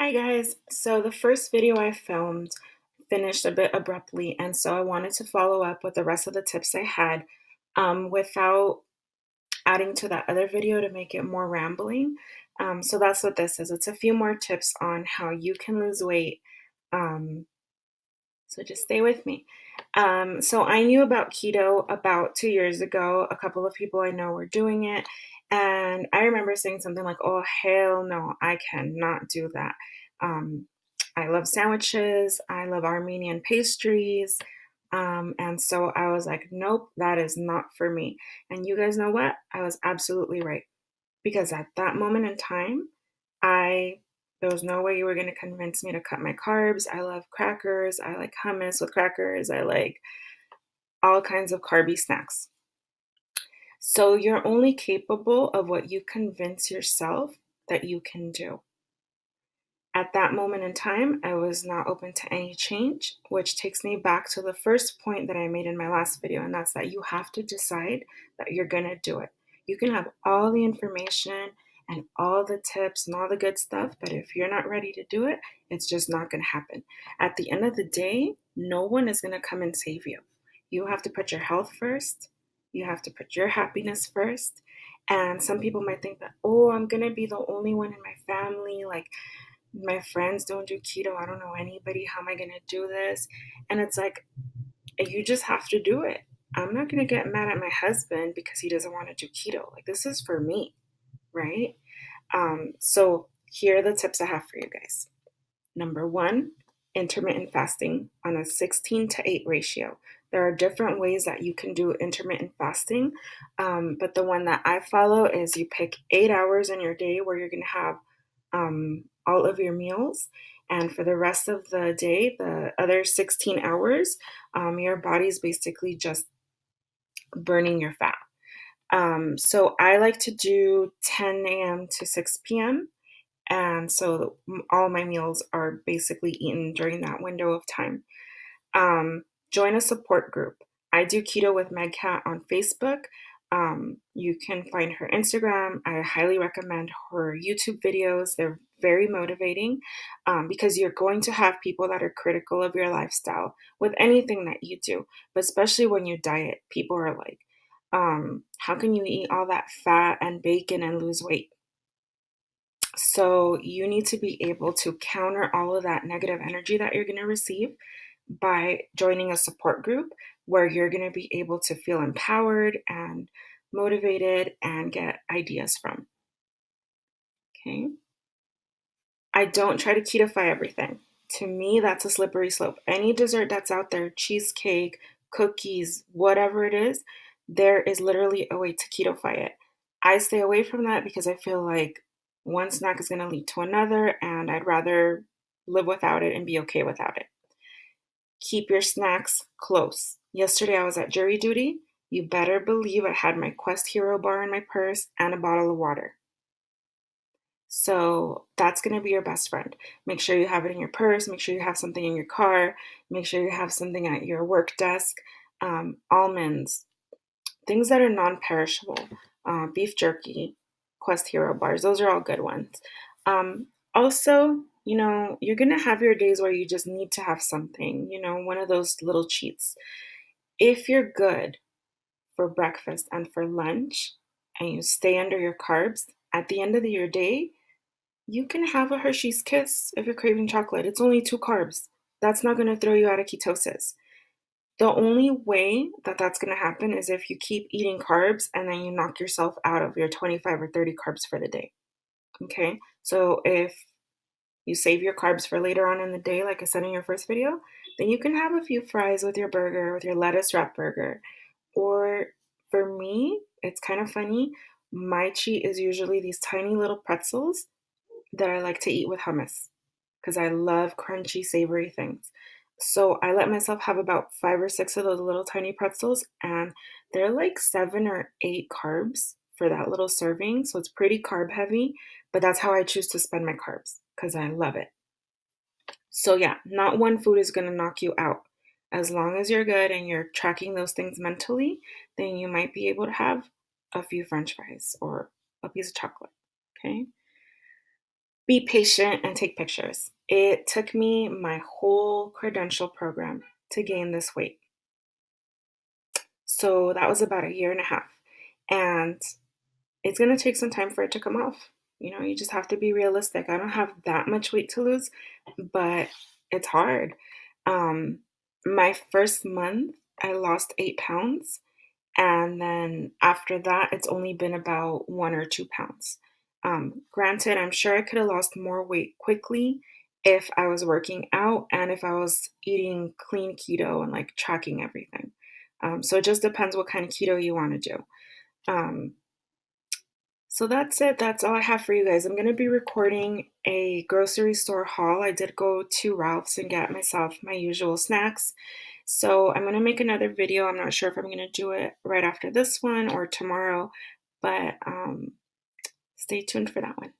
Hi guys. So the first video I filmed finished a bit abruptly, and so I wanted to follow up with the rest of the tips I had without adding to that other video to make it more rambling. So that's what this is. It's a few more tips on how you can lose weight. Um, so just stay with me. So I knew about keto about 2 years ago. A couple of people I know were doing it. And I remember saying something like, oh, hell no, I cannot do that. Um, I love sandwiches. I love Armenian pastries. And so I was like, nope, that is not for me. And you guys know what? I was absolutely right. Because at that moment in time, I there was no way you were going to convince me to cut my carbs. I love crackers. I like hummus with crackers. I like all kinds of carby snacks. So you're only capable of what you convince yourself that you can do. At that moment in time, I was not open to any change, which takes me back to the first point that I made in my last video, and that's that you have to decide that you're going to do it. You can have all the information and all the tips and all the good stuff, but if you're not ready to do it, it's just not going to happen. At the end of the day, no one is going to come and save you. You have to put your health first. You have to put your happiness first. And some people might think that, oh, I'm going to be the only one in my family. Like, my friends don't do keto. I don't know anybody. How am I going to do this? And it's like, you just have to do it. I'm not going to get mad at my husband because he doesn't want to do keto. Like, this is for me, right? So here are the tips I have for you guys. Number one, intermittent fasting on a 16 to 8 ratio. There are different ways that you can do intermittent fasting, but the one that I follow is you pick 8 hours in your day where you're going to have all of your meals. And for the rest of the day, the other 16 hours, your body's basically just burning your fat. So I like to do 10 a.m. to 6 p.m. And so all my meals are basically eaten during that window of time. Join a support group. I do keto with Megcat on Facebook. You can find her Instagram. I highly recommend her YouTube videos. They're very motivating because you're going to have people that are critical of your lifestyle with anything that you do, but especially when you diet. People are like, how can you eat all that fat and bacon and lose weight? So you need to be able to counter all of that negative energy that you're going to receive by joining a support group where you're going to be able to feel empowered and motivated and get ideas from. Okay. I don't try to ketify everything. To me, that's a slippery slope. Any dessert that's out there, cheesecake, cookies, whatever it is, there is literally a way to ketofy it. I stay away from that because I feel like one snack is going to lead to another, and I'd rather live without it and be okay without it. Keep your snacks close. Yesterday I was at jury duty. You better believe I had my Quest Hero bar in my purse and a bottle of water. So that's going to be your best friend. Make sure you have it in your purse. Make sure you have something in your car. Make sure you have something at your work desk. Almonds, things that are non-perishable. Beef jerky, Quest Hero bars. Those are all good ones. Also, you're going to have your days where you just need to have something, one of those little cheats. If you're good for breakfast and for lunch and you stay under your carbs, at the end of your day, you can have a Hershey's Kiss if you're craving chocolate. It's only 2 carbs. That's not going to throw you out of ketosis. The only way that that's going to happen is if you keep eating carbs and then you knock yourself out of your 25 or 30 carbs for the day. Okay? So if you save your carbs for later on in the day, like I said in your first video, then you can have a few fries with your burger, with your lettuce wrap burger. Or for me, it's kind of funny. My cheat is usually these tiny little pretzels that I like to eat with hummus because I love crunchy, savory things. So I let myself have about 5 or 6 of those little tiny pretzels, and they're like 7 or 8 carbs for that little serving. So it's pretty carb heavy, but that's how I choose to spend my carbs because I love it. So yeah, not one food is going to knock you out. As long as you're good and you're tracking those things mentally, then you might be able to have a few french fries or a piece of chocolate. Okay. Be patient and take pictures. It took me my whole credential program to gain this weight. So that was about a year and a half. And it's going to take some time for it to come off. You know, you just have to be realistic. I don't have that much weight to lose, but it's hard. Um, my first month, I lost 8 pounds. And then after that, it's only been about 1 or 2 pounds. Granted, I'm sure I could have lost more weight quickly if I was working out and if I was eating clean keto and like tracking everything. So it just depends what kind of keto you want to do. Um, so that's it. That's all I have for you guys. I'm going to be recording a grocery store haul. I did go to Ralph's and get myself my usual snacks. So I'm going to make another video. I'm not sure if I'm going to do it right after this one or tomorrow, but stay tuned for that one.